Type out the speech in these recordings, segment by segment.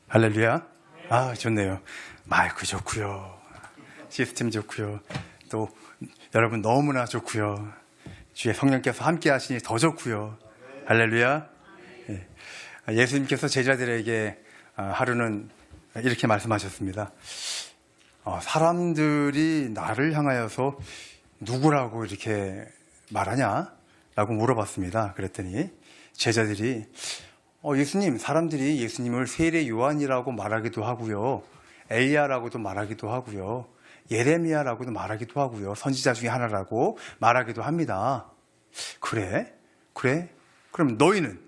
할렐루야. 아, 좋네요. 마이크 좋고요. 시스템 좋고요. 또 여러분 너무나 좋고요. 주의 성령께서 함께 하시니 더 좋고요. 할렐루야. 예. 예수님께서 제자들에게 하루는 이렇게 말씀하셨습니다. 사람들이 나를 향하여서 누구라고 이렇게 말하냐? 라고 물어봤습니다. 그랬더니 제자들이 예수님, 사람들이 예수님을 세례 요한이라고 말하기도 하고요. 엘리야라고도 말하기도 하고요. 예레미야라고도 말하기도 하고요. 선지자 중에 하나라고 말하기도 합니다. 그래? 그럼 너희는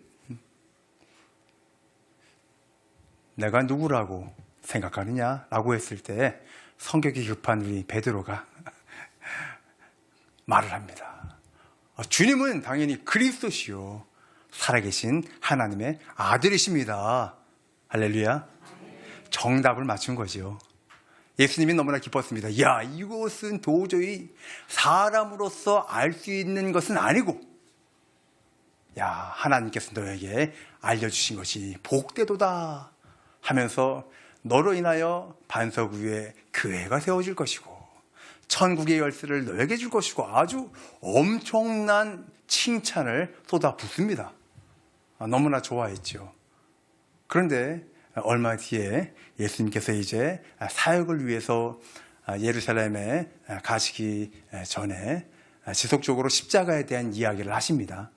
내가 누구라고 생각하느냐? 라고 했을 때 성격이 급한 우리 베드로가 말을 합니다. 주님은 당연히 그리스도시요 살아계신 하나님의 아들이십니다. 할렐루야. 정답을 맞춘 거죠. 예수님이 너무나 기뻤습니다. 야, 이것은 도저히 사람으로서 알 수 있는 것은 아니고, 야, 하나님께서 너에게 알려주신 것이 복되도다 하면서 너로 인하여 반석 위에 교회가 세워질 것이고 천국의 열쇠를 너에게 줄 것이고 아주 엄청난 칭찬을 쏟아붓습니다. 너무나 좋아했죠. 그런데 얼마 뒤에 예수님께서 이제 사역을 위해서 예루살렘에 가시기 전에 지속적으로 십자가에 대한 이야기를 하십니다.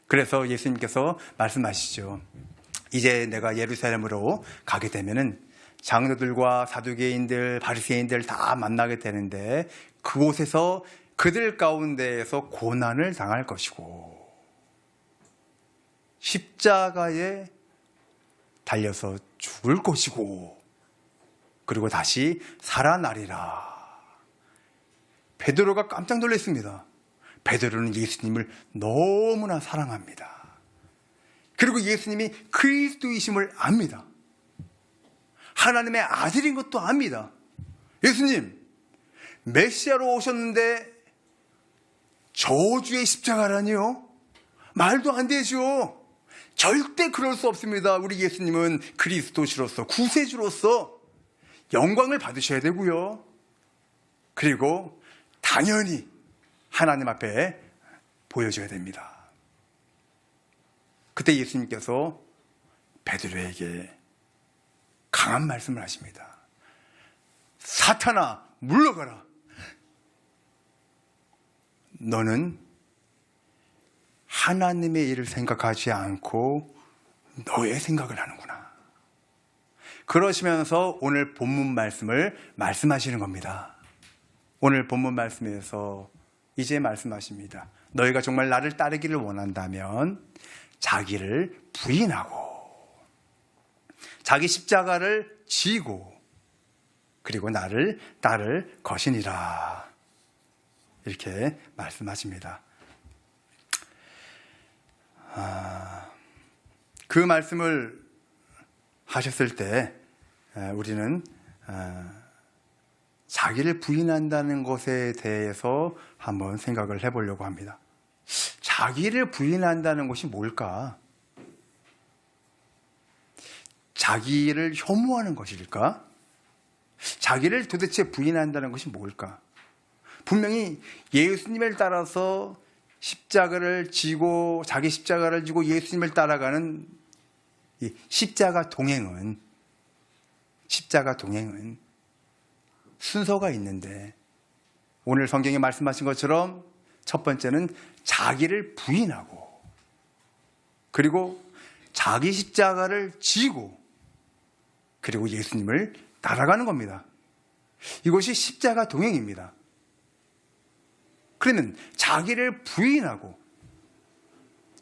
그래서 예수님께서 말씀하시죠. 이제 내가 예루살렘으로 가게 되면은 장로들과 사두개인들, 바리새인들 다 만나게 되는데 그곳에서 그들 가운데에서 고난을 당할 것이고 십자가에 달려서 죽을 것이고 그리고 다시 살아나리라. 베드로가 깜짝 놀랐습니다. 베드로는 예수님을 너무나 사랑합니다. 그리고 예수님이 그리스도이심을 압니다. 하나님의 아들인 것도 압니다. 예수님, 메시아로 오셨는데 저주의 십자가라니요? 말도 안 되죠. 절대 그럴 수 없습니다. 우리 예수님은 그리스도시로서 구세주로서 영광을 받으셔야 되고요. 그리고 당연히 하나님 앞에 보여줘야 됩니다. 그때 예수님께서 베드로에게 강한 말씀을 하십니다. 사탄아, 물러가라. 너는 하나님의 일을 생각하지 않고 너의 생각을 하는구나. 그러시면서 오늘 본문 말씀을 말씀하시는 겁니다. 오늘 본문 말씀에서 이제 말씀하십니다. 너희가 정말 나를 따르기를 원한다면 자기를 부인하고 자기 십자가를 지고 그리고 나를 따를 것이니라. 이렇게 말씀하십니다. 그 말씀을 하셨을 때 우리는 자기를 부인한다는 것에 대해서 한번 생각을 해보려고 합니다. 자기를 부인한다는 것이 뭘까? 자기를 혐오하는 것일까? 자기를 도대체 부인한다는 것이 뭘까? 분명히 예수님을 따라서 십자가를 지고 자기 십자가를 지고 예수님을 따라가는 이 십자가 동행은 순서가 있는데 오늘 성경에 말씀하신 것처럼 첫 번째는 자기를 부인하고 그리고 자기 십자가를 지고 그리고 예수님을 따라가는 겁니다. 이것이 십자가 동행입니다. 그러면 자기를 부인하고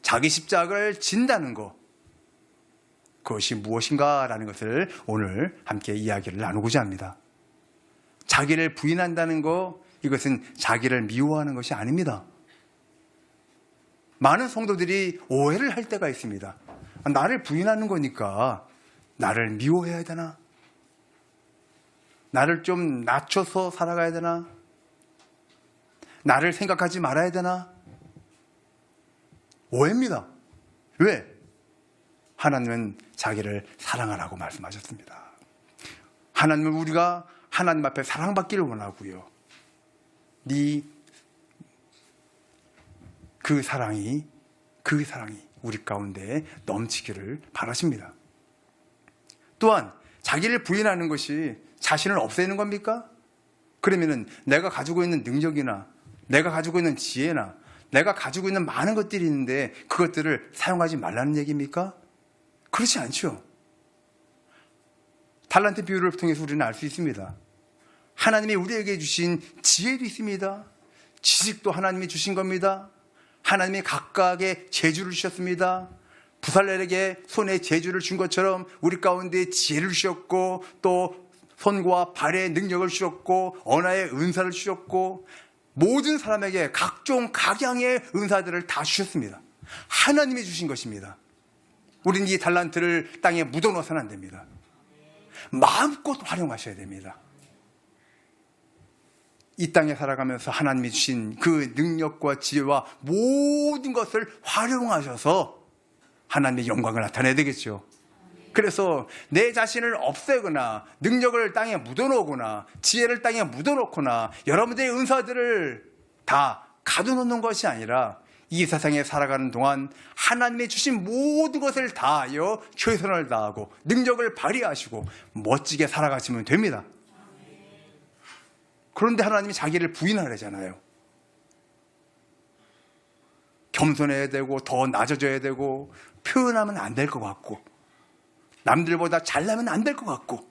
자기 십자가를 진다는 것, 그것이 무엇인가라는 것을 오늘 함께 이야기를 나누고자 합니다. 자기를 부인한다는 것, 이것은 자기를 미워하는 것이 아닙니다. 많은 성도들이 오해를 할 때가 있습니다. 나를 부인하는 거니까 나를 미워해야 되나? 나를 좀 낮춰서 살아가야 되나? 나를 생각하지 말아야 되나? 오해입니다. 왜? 하나님은 자기를 사랑하라고 말씀하셨습니다. 하나님은 우리가 하나님 앞에 사랑받기를 원하고요. 그 사랑이 우리 가운데 넘치기를 바라십니다. 또한 자기를 부인하는 것이 자신을 없애는 겁니까? 그러면은 내가 가지고 있는 능력이나 내가 가지고 있는 지혜나 내가 가지고 있는 많은 것들이 있는데 그것들을 사용하지 말라는 얘기입니까? 그렇지 않죠. 달란트 비유를 통해서 우리는 알 수 있습니다. 하나님이 우리에게 주신 지혜도 있습니다. 지식도 하나님이 주신 겁니다. 하나님이 각각의 재주를 주셨습니다. 부살렐에게 손에 재주를 준 것처럼 우리 가운데 지혜를 주셨고 또 손과 발의 능력을 주셨고 언어의 은사를 주셨고 모든 사람에게 각종 각양의 은사들을 다 주셨습니다. 하나님이 주신 것입니다. 우리는 이 달란트를 땅에 묻어놓아서는 안 됩니다. 마음껏 활용하셔야 됩니다. 이 땅에 살아가면서 하나님이 주신 그 능력과 지혜와 모든 것을 활용하셔서 하나님의 영광을 나타내야 되겠죠. 그래서 내 자신을 없애거나 능력을 땅에 묻어놓거나 지혜를 땅에 묻어놓거나 여러분들의 은사들을 다 가둬놓는 것이 아니라 이 세상에 살아가는 동안 하나님이 주신 모든 것을 다하여 최선을 다하고 능력을 발휘하시고 멋지게 살아가시면 됩니다. 그런데 하나님이 자기를 부인하려잖아요. 겸손해야 되고 더 낮아져야 되고 표현하면 안 될 것 같고 남들보다 잘나면 안 될 것 같고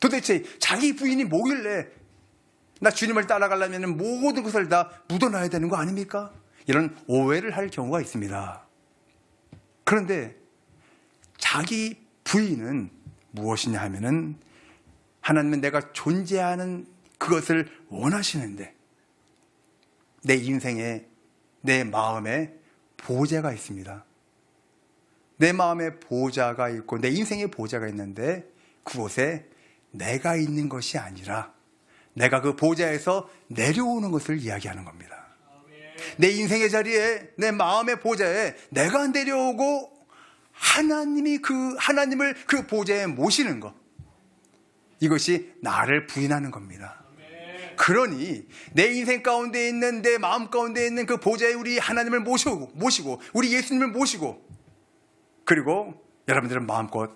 도대체 자기 부인이 뭐길래 나 주님을 따라가려면 모든 것을 다 묻어놔야 되는 거 아닙니까? 이런 오해를 할 경우가 있습니다. 그런데 자기 부인은 무엇이냐 하면은 하나님은 내가 존재하는 그것을 원하시는데 내 인생에 내 마음에 보좌가 있습니다. 내 마음에 보좌가 있고 내 인생에 보좌가 있는데 그곳에 내가 있는 것이 아니라 내가 그 보좌에서 내려오는 것을 이야기하는 겁니다. 내 인생의 자리에 내 마음의 보좌에 내가 내려오고 하나님을 그 보좌에 모시는 것, 이것이 나를 부인하는 겁니다. 그러니 내 인생 가운데 있는 내 마음 가운데 있는 그 보좌에 우리 하나님을 모시고 우리 예수님을 모시고 그리고 여러분들은 마음껏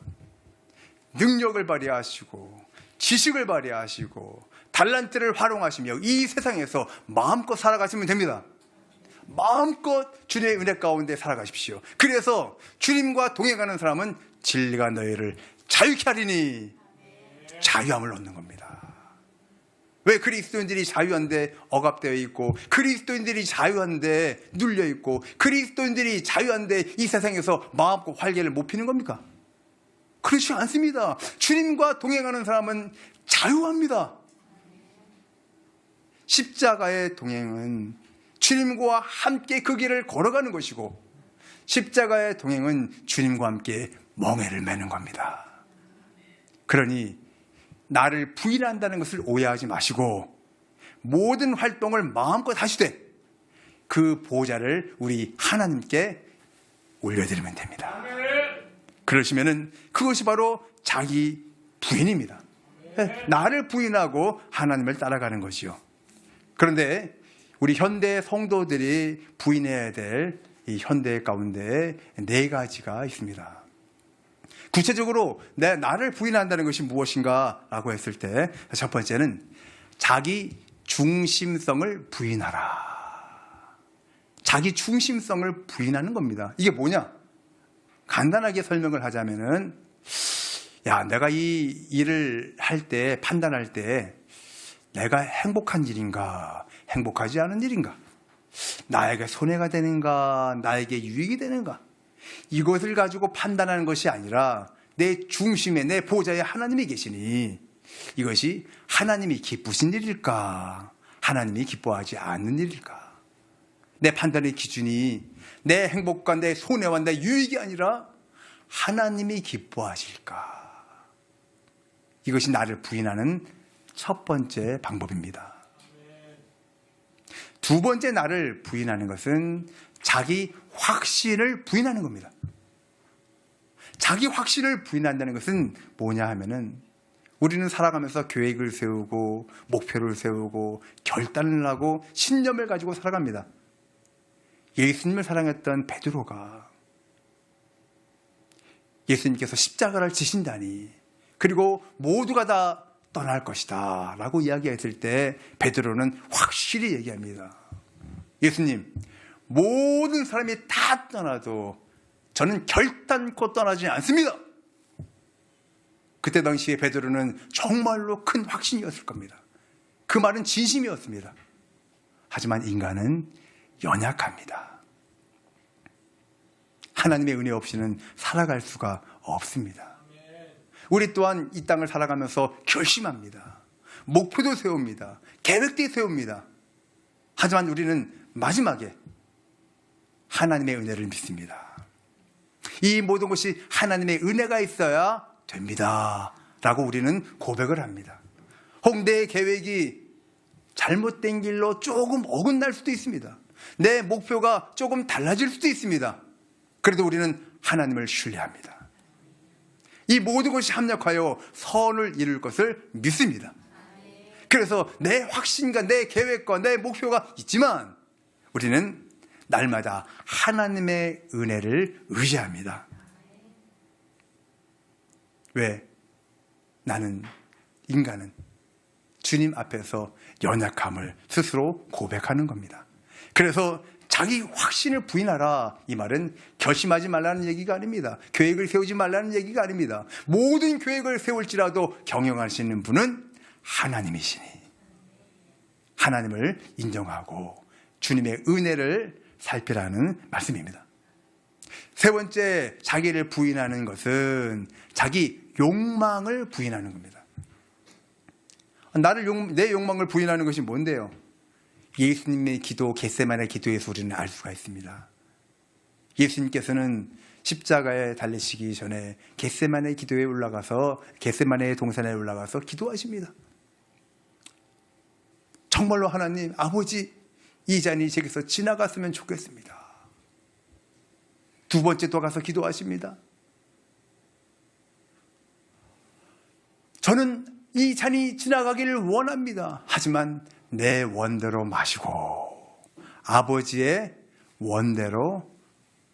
능력을 발휘하시고 지식을 발휘하시고 달란트를 활용하시며 이 세상에서 마음껏 살아가시면 됩니다. 마음껏 주님의 은혜 가운데 살아가십시오. 그래서 주님과 동행하는 사람은 진리가 너희를 자유케 하리니 자유함을 얻는 겁니다. 왜 그리스도인들이 자유한데 억압되어 있고 그리스도인들이 자유한데 눌려 있고 그리스도인들이 자유한데 이 세상에서 마음껏 활개를 못 피는 겁니까? 그렇지 않습니다. 주님과 동행하는 사람은 자유합니다. 십자가의 동행은 주님과 함께 그 길을 걸어가는 것이고 십자가의 동행은 주님과 함께 멍에를 매는 겁니다. 그러니 나를 부인한다는 것을 오해하지 마시고 모든 활동을 마음껏 하시되 그 보좌를 우리 하나님께 올려드리면 됩니다. 그러시면은 그것이 바로 자기 부인입니다. 나를 부인하고 하나님을 따라가는 것이요. 그런데 우리 현대 성도들이 부인해야 될 이 현대 가운데 4가지가 있습니다. 구체적으로 나를 부인한다는 것이 무엇인가 라고 했을 때 첫 번째는 자기 중심성을 부인하라. 자기 중심성을 부인하는 겁니다. 이게 뭐냐? 간단하게 설명을 하자면은 내가 이 일을 할 때 판단할 때 내가 행복한 일인가 행복하지 않은 일인가 나에게 손해가 되는가 나에게 유익이 되는가 이것을 가지고 판단하는 것이 아니라 내 중심에 내 보좌에 하나님이 계시니 이것이 하나님이 기쁘신 일일까 하나님이 기뻐하지 않는 일일까 내 판단의 기준이 내 행복과 내 손해와 내 유익이 아니라 하나님이 기뻐하실까 이것이 나를 부인하는 첫 번째 방법입니다. 두 번째 나를 부인하는 것은 자기 확신을 부인하는 겁니다. 자기 확신을 부인한다는 것은 뭐냐 하면은 우리는 살아가면서 계획을 세우고 목표를 세우고 결단을 하고 신념을 가지고 살아갑니다. 예수님을 사랑했던 베드로가 예수님께서 십자가를 지신다니, 그리고 모두가 다 떠날 것이다 라고 이야기했을 때 베드로는 확실히 얘기합니다. 예수님, 모든 사람이 다 떠나도 저는 결단코 떠나지 않습니다. 그때 당시에 베드로는 정말로 큰 확신이었을 겁니다. 그 말은 진심이었습니다. 하지만 인간은 연약합니다. 하나님의 은혜 없이는 살아갈 수가 없습니다. 우리 또한 이 땅을 살아가면서 결심합니다. 목표도 세웁니다. 계획도 세웁니다. 하지만 우리는 마지막에 하나님의 은혜를 믿습니다. 이 모든 것이 하나님의 은혜가 있어야 됩니다 라고 우리는 고백을 합니다. 홍대의 계획이 잘못된 길로 조금 어긋날 수도 있습니다. 내 목표가 조금 달라질 수도 있습니다. 그래도 우리는 하나님을 신뢰합니다. 이 모든 것이 합력하여 선을 이룰 것을 믿습니다. 그래서 내 확신과 내 계획과 내 목표가 있지만 우리는 날마다 하나님의 은혜를 의지합니다. 왜? 인간은 주님 앞에서 연약함을 스스로 고백하는 겁니다. 그래서 자기 확신을 부인하라, 이 말은 결심하지 말라는 얘기가 아닙니다. 계획을 세우지 말라는 얘기가 아닙니다. 모든 계획을 세울지라도 경영하시는 분은 하나님이시니 하나님을 인정하고 주님의 은혜를 살피라는 말씀입니다. 세 번째, 자기를 부인하는 것은 자기 욕망을 부인하는 겁니다. 내 욕망을 부인하는 것이 뭔데요? 예수님의 기도, 겟세마네 기도에서 우리는 알 수가 있습니다. 예수님께서는 십자가에 달리시기 전에 겟세마네 기도에 올라가서, 겟세마네 동산에 올라가서 기도하십니다. 정말로 하나님, 아버지, 이 잔이 제게서 지나갔으면 좋겠습니다. 두 번째 또 가서 기도하십니다. 저는 이 잔이 지나가기를 원합니다. 하지만 내 원대로 마시고 아버지의 원대로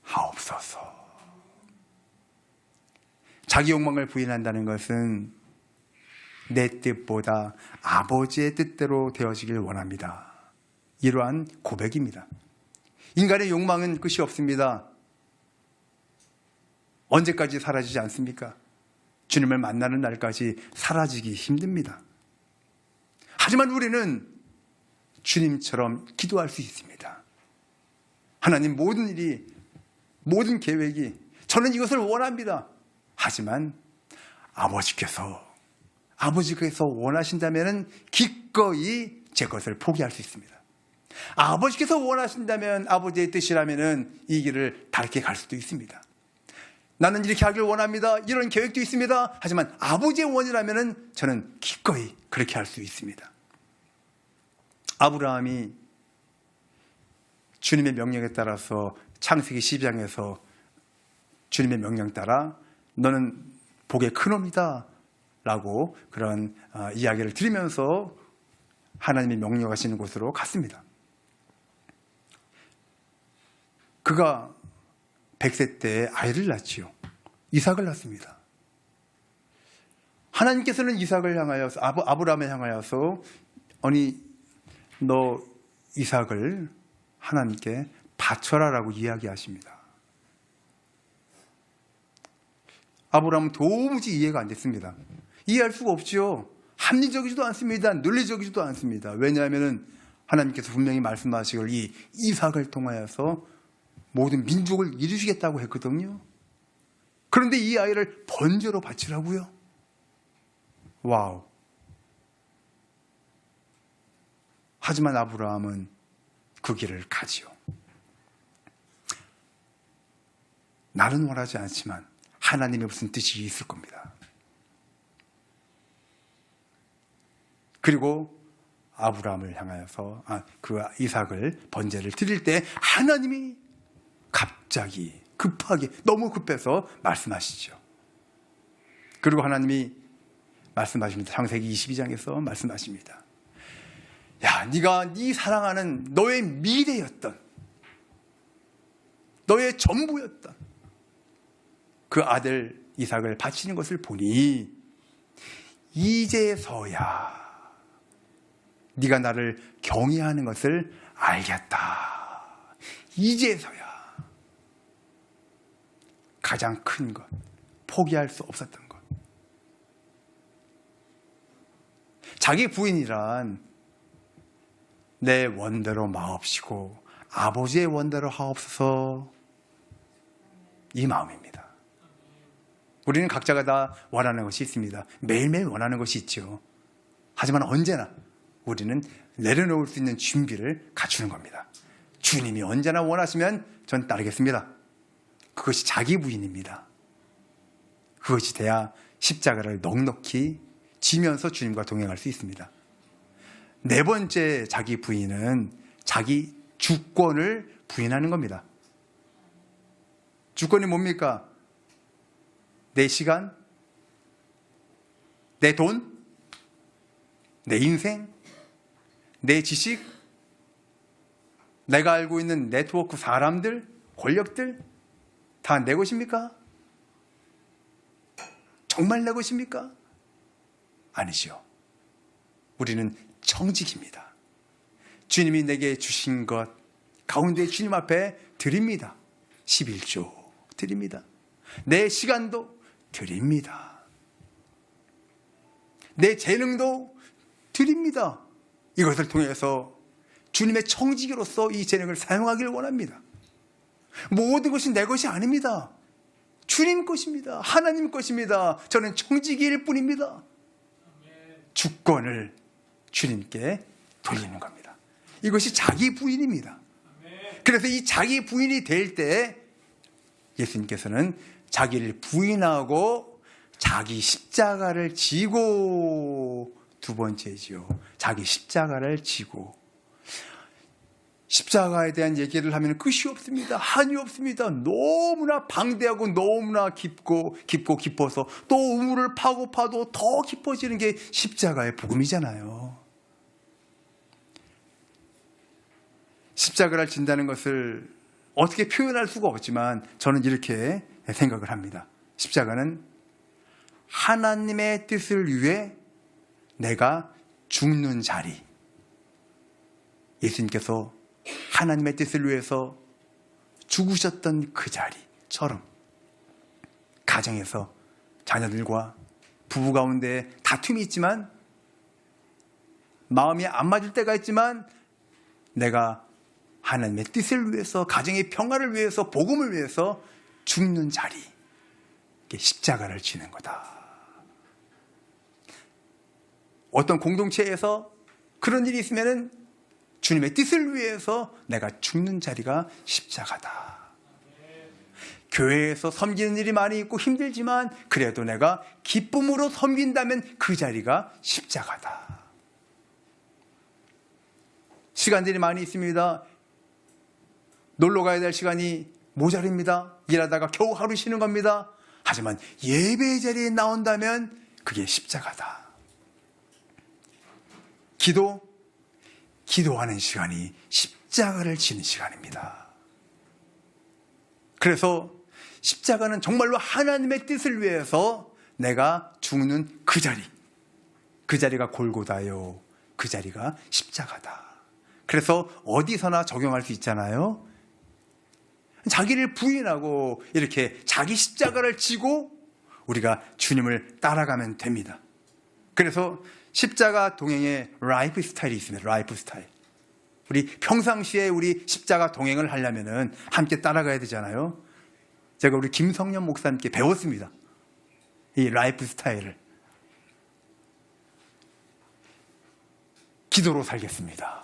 하옵소서. 자기 욕망을 부인한다는 것은 내 뜻보다 아버지의 뜻대로 되어지길 원합니다. 이러한 고백입니다. 인간의 욕망은 끝이 없습니다. 언제까지 사라지지 않습니까? 주님을 만나는 날까지 사라지기 힘듭니다. 하지만 우리는 주님처럼 기도할 수 있습니다. 하나님, 모든 일이, 모든 계획이, 저는 이것을 원합니다. 하지만 아버지께서 원하신다면 기꺼이 제 것을 포기할 수 있습니다. 아버지께서 원하신다면, 아버지의 뜻이라면 이 길을 닳게 갈 수도 있습니다. 나는 이렇게 하길 원합니다. 이런 계획도 있습니다. 하지만 아버지의 원이라면 저는 기꺼이 그렇게 할 수 있습니다. 아브라함이 주님의 명령에 따라서 창세기 12장에서 주님의 명령 따라 너는 복의 큰놈이다 라고 그런 이야기를 들으면서 하나님이 명령하시는 곳으로 갔습니다. 그가 100세 때 아이를 낳지요. 이삭을 낳습니다. 하나님께서는 이삭을 향하여서, 아브라함을 향하여서, 아니 너 이삭을 하나님께 바쳐라라고 이야기하십니다. 아브라함은 도무지 이해가 안 됐습니다. 이해할 수가 없지요. 합리적이지도 않습니다. 논리적이지도 않습니다. 왜냐하면 하나님께서 분명히 말씀하시길 이 이삭을 통하여서 모든 민족을 이루시겠다고 했거든요. 그런데 이 아이를 번제로 바치라고요? 와우. 하지만 아브라함은 그 길을 가지요. 나는 원하지 않지만 하나님의 무슨 뜻이 있을 겁니다. 그리고 아브라함을 향하여서 그 이삭을 번제를 드릴 때 하나님이 갑자기 급하게, 너무 급해서 말씀하시죠. 그리고 하나님이 말씀하십니다. 창세기 22장에서 말씀하십니다. 야, 네가 네 사랑하는 너의 미래였던, 너의 전부였던 그 아들 이삭을 바치는 것을 보니 이제서야 네가 나를 경외하는 것을 알겠다. 이제서야. 가장 큰 것, 포기할 수 없었던 것. 자기 부인이란 내 원대로 마옵시고 아버지의 원대로 하옵소서, 이 마음입니다. 우리는 각자가 다 원하는 것이 있습니다. 매일매일 원하는 것이 있죠. 하지만 언제나 우리는 내려놓을 수 있는 준비를 갖추는 겁니다. 주님이 언제나 원하시면 전 따르겠습니다. 그것이 자기 부인입니다. 그것이 돼야 십자가를 넉넉히 지면서 주님과 동행할 수 있습니다. 네 번째 자기 부인은 자기 주권을 부인하는 겁니다. 주권이 뭡니까? 내 시간, 내 돈, 내 인생, 내 지식, 내가 알고 있는 네트워크 사람들, 권력들 다 내 것입니까? 정말 내 것입니까? 아니죠. 우리는 청직입니다. 주님이 내게 주신 것 가운데 주님 앞에 드립니다. 11조 드립니다. 내 시간도 드립니다. 내 재능도 드립니다. 이것을 통해서 주님의 청지기로서 이 재능을 사용하기를 원합니다. 모든 것이 내 것이 아닙니다. 주님 것입니다. 하나님 것입니다. 저는 청지기일 뿐입니다. 주권을 주님께 돌리는 겁니다. 이것이 자기 부인입니다. 그래서 이 자기 부인이 될 때 예수님께서는 자기를 부인하고 자기 십자가를 지고, 두 번째지요. 자기 십자가를 지고. 십자가에 대한 얘기를 하면 끝이 없습니다. 한이 없습니다. 너무나 방대하고 너무나 깊어서 또 우물을 파고 파도 더 깊어지는 게 십자가의 복음이잖아요. 십자가를 진다는 것을 어떻게 표현할 수가 없지만 저는 이렇게 생각을 합니다. 십자가는 하나님의 뜻을 위해 내가 죽는 자리. 예수님께서 하나님의 뜻을 위해서 죽으셨던 그 자리처럼 가정에서 자녀들과 부부 가운데 다툼이 있지만, 마음이 안 맞을 때가 있지만, 내가 하나님의 뜻을 위해서, 가정의 평화를 위해서, 복음을 위해서 죽는 자리, 이게 십자가를 지는 거다. 어떤 공동체에서 그런 일이 있으면은 주님의 뜻을 위해서 내가 죽는 자리가 십자가다. 교회에서 섬기는 일이 많이 있고 힘들지만 그래도 내가 기쁨으로 섬긴다면 그 자리가 십자가다. 시간들이 많이 있습니다. 놀러 가야 될 시간이 모자릅니다. 일하다가 겨우 하루 쉬는 겁니다. 하지만 예배 자리에 나온다면 그게 십자가다. 기도하는 시간이 십자가를 지는 시간입니다. 그래서 십자가는 정말로 하나님의 뜻을 위해서 내가 죽는 그 자리가 골고다요. 그 자리가 십자가다. 그래서 어디서나 적용할 수 있잖아요. 자기를 부인하고 이렇게 자기 십자가를 지고 우리가 주님을 따라가면 됩니다. 그래서 십자가 동행의 라이프 스타일이 있습니다. 라이프 스타일. 우리 평상시에 우리 십자가 동행을 하려면은 함께 따라가야 되잖아요. 제가 우리 김성년 목사님께 배웠습니다. 이 라이프 스타일을. 기도로 살겠습니다.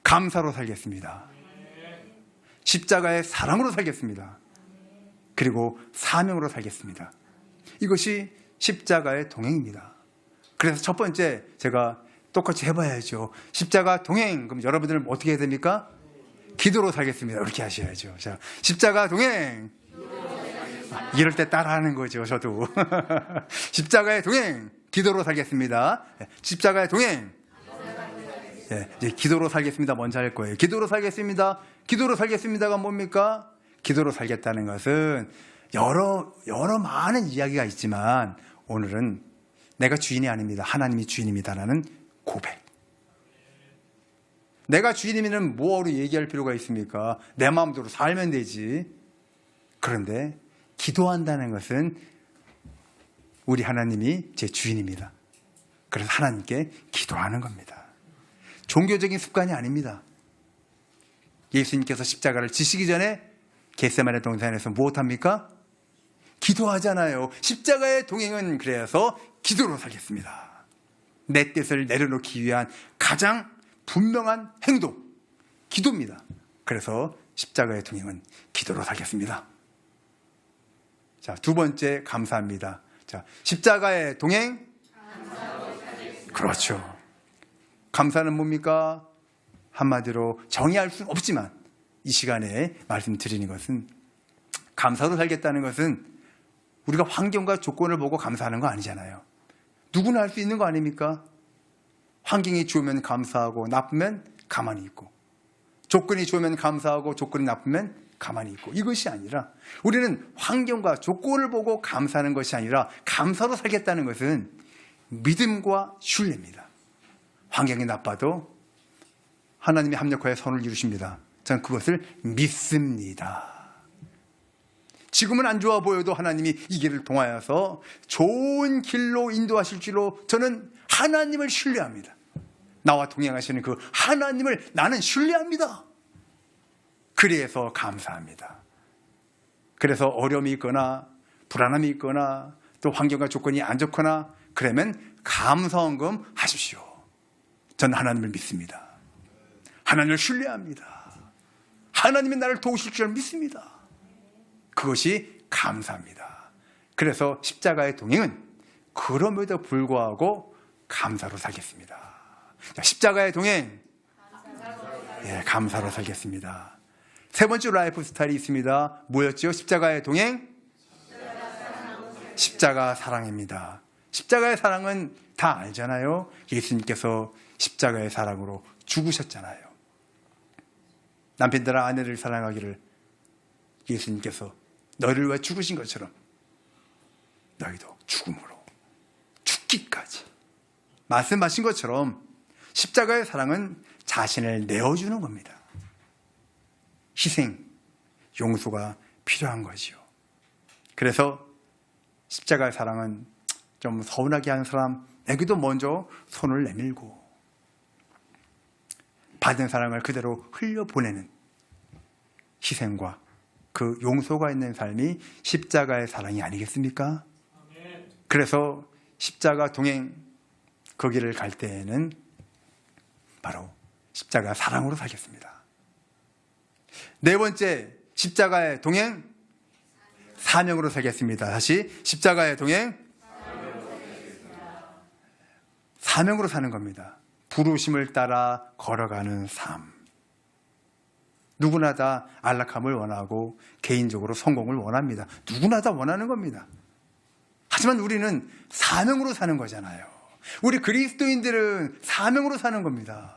감사로 살겠습니다. 십자가의 사랑으로 살겠습니다. 그리고 사명으로 살겠습니다. 이것이 십자가의 동행입니다. 그래서 첫 번째 제가 똑같이 해봐야죠. 십자가 동행. 그럼 여러분들은 어떻게 해야 됩니까? 기도로 살겠습니다. 이렇게 하셔야죠. 자, 십자가 동행. 이럴 때 따라하는 거죠, 저도. 십자가의 동행, 기도로 살겠습니다. 십자가의 동행. 이제 기도로 살겠습니다. 먼저 할 거예요. 기도로 살겠습니다. 기도로 살겠습니다가 뭡니까? 기도로 살겠다는 것은 여러 많은 이야기가 있지만 오늘은 내가 주인이 아닙니다. 하나님이 주인입니다라는 고백. 내가 주인이면 뭐하러 얘기할 필요가 있습니까? 내 마음대로 살면 되지. 그런데 기도한다는 것은 우리 하나님이 제 주인입니다. 그래서 하나님께 기도하는 겁니다. 종교적인 습관이 아닙니다. 예수님께서 십자가를 지시기 전에 겟세마네 동산에서 무엇합니까? 기도하잖아요. 십자가의 동행은 그래서 기도로 살겠습니다. 내 뜻을 내려놓기 위한 가장 분명한 행동, 기도입니다. 그래서 십자가의 동행은 기도로 살겠습니다. 자, 두 번째, 감사합니다. 자, 십자가의 동행. 그렇죠. 감사는 뭡니까? 한마디로 정의할 수는 없지만 이 시간에 말씀드리는 것은 감사로 살겠다는 것은 우리가 환경과 조건을 보고 감사하는 거 아니잖아요. 누구나 할 수 있는 거 아닙니까? 환경이 좋으면 감사하고 나쁘면 가만히 있고, 조건이 좋으면 감사하고 조건이 나쁘면 가만히 있고, 이것이 아니라 우리는 환경과 조건을 보고 감사하는 것이 아니라 감사로 살겠다는 것은 믿음과 신뢰입니다. 환경이 나빠도 하나님이 합력하여 선을 이루십니다. 저는 그것을 믿습니다. 지금은 안 좋아 보여도 하나님이 이 길을 통하여서 좋은 길로 인도하실 줄로 저는 하나님을 신뢰합니다. 나와 동행하시는 그 하나님을 나는 신뢰합니다. 그래서 감사합니다. 그래서 어려움이 있거나 불안함이 있거나 또 환경과 조건이 안 좋거나 그러면 감사헌금 하십시오. 저는 하나님을 믿습니다. 하나님을 신뢰합니다. 하나님이 나를 도우실 줄 믿습니다. 그것이 감사합니다. 그래서 십자가의 동행은 그럼에도 불구하고 감사로 살겠습니다. 자, 십자가의 동행, 감사로 살겠습니다. 세 번째 라이프 스타일이 있습니다. 뭐였죠? 십자가의 동행, 십자가 사랑입니다. 십자가의 사랑은 다 알잖아요. 예수님께서 십자가의 사랑으로 죽으셨잖아요. 남편들아 아내를 사랑하기를 예수님께서 너희를 위해 죽으신 것처럼 너희도 죽음으로 죽기까지 말씀하신 것처럼 십자가의 사랑은 자신을 내어주는 겁니다. 희생, 용서가 필요한 거지요. 그래서 십자가의 사랑은 좀 서운하게 하는 사람에게도 먼저 손을 내밀고 받은 사랑을 그대로 흘려보내는 희생과 그 용서가 있는 삶이 십자가의 사랑이 아니겠습니까? 그래서 십자가 동행 그 길을 갈 때에는 바로 십자가 사랑으로 살겠습니다. 네 번째, 십자가의 동행 사명으로 살겠습니다. 다시 십자가의 동행 사명으로 사는 겁니다. 부르심을 따라 걸어가는 삶. 누구나 다 안락함을 원하고 개인적으로 성공을 원합니다. 누구나 다 원하는 겁니다. 하지만 우리는 사명으로 사는 거잖아요. 우리 그리스도인들은 사명으로 사는 겁니다.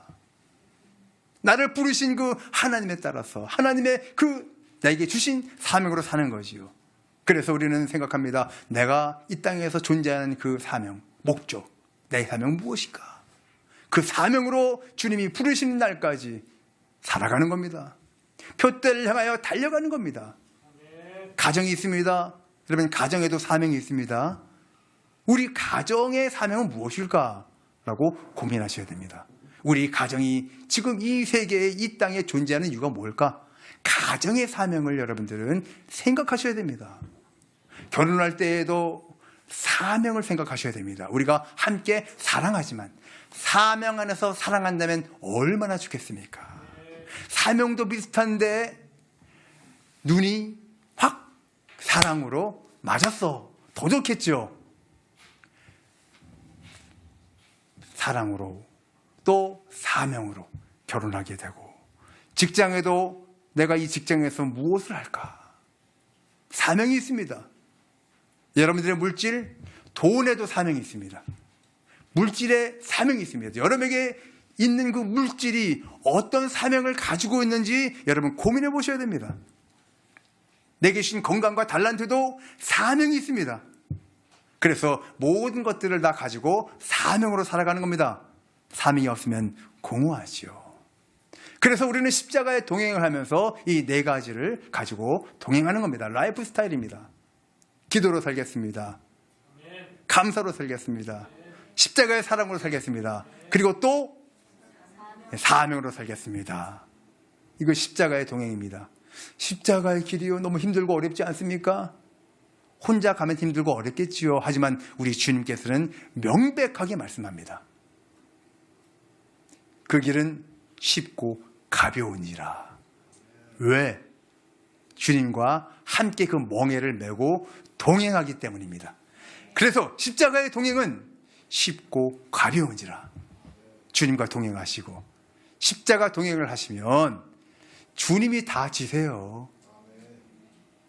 나를 부르신 그 하나님에 따라서 하나님의 그 나에게 주신 사명으로 사는 거지요. 그래서 우리는 생각합니다. 내가 이 땅에서 존재하는 그 사명, 목적, 내 사명은 무엇일까? 그 사명으로 주님이 부르시는 날까지 살아가는 겁니다. 표대를 향하여 달려가는 겁니다. 가정이 있습니다. 여러분, 가정에도 사명이 있습니다. 우리 가정의 사명은 무엇일까? 라고 고민하셔야 됩니다. 우리 가정이 지금 이 세계에 이 땅에 존재하는 이유가 뭘까? 가정의 사명을 여러분들은 생각하셔야 됩니다. 결혼할 때에도 사명을 생각하셔야 됩니다. 우리가 함께 사랑하지만 사명 안에서 사랑한다면 얼마나 좋겠습니까? 사명도 비슷한데 눈이 확 사랑으로 맞았어. 더 좋겠죠? 사랑으로 또 사명으로 결혼하게 되고 직장에도 내가 이 직장에서 무엇을 할까? 사명이 있습니다. 여러분들의 물질, 돈에도 사명이 있습니다. 물질에 사명이 있습니다. 여러분에게 있는 그 물질이 어떤 사명을 가지고 있는지 여러분 고민해 보셔야 됩니다. 내게 주신 건강과 달란트도 사명이 있습니다. 그래서 모든 것들을 다 가지고 사명으로 살아가는 겁니다. 사명이 없으면 공허하지요. 그래서 우리는 십자가에 동행을 하면서 이 네 가지를 가지고 동행하는 겁니다. 라이프 스타일입니다. 기도로 살겠습니다. 감사로 살겠습니다. 십자가의 사랑으로 살겠습니다. 그리고 또 사명으로 살겠습니다. 이거 십자가의 동행입니다. 십자가의 길이요, 너무 힘들고 어렵지 않습니까? 혼자 가면 힘들고 어렵겠지요. 하지만 우리 주님께서는 명백하게 말씀합니다. 그 길은 쉽고 가벼우니라. 왜? 주님과 함께 그 멍에를 메고 동행하기 때문입니다. 그래서 십자가의 동행은 쉽고 가벼운지라. 주님과 동행하시고 십자가 동행을 하시면 주님이 다 지세요.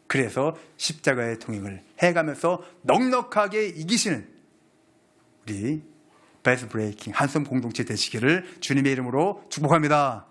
그래서 십자가의 동행을 해가면서 넉넉하게 이기시는 우리 베스 브레이킹 한섬 공동체 되시기를 주님의 이름으로 축복합니다.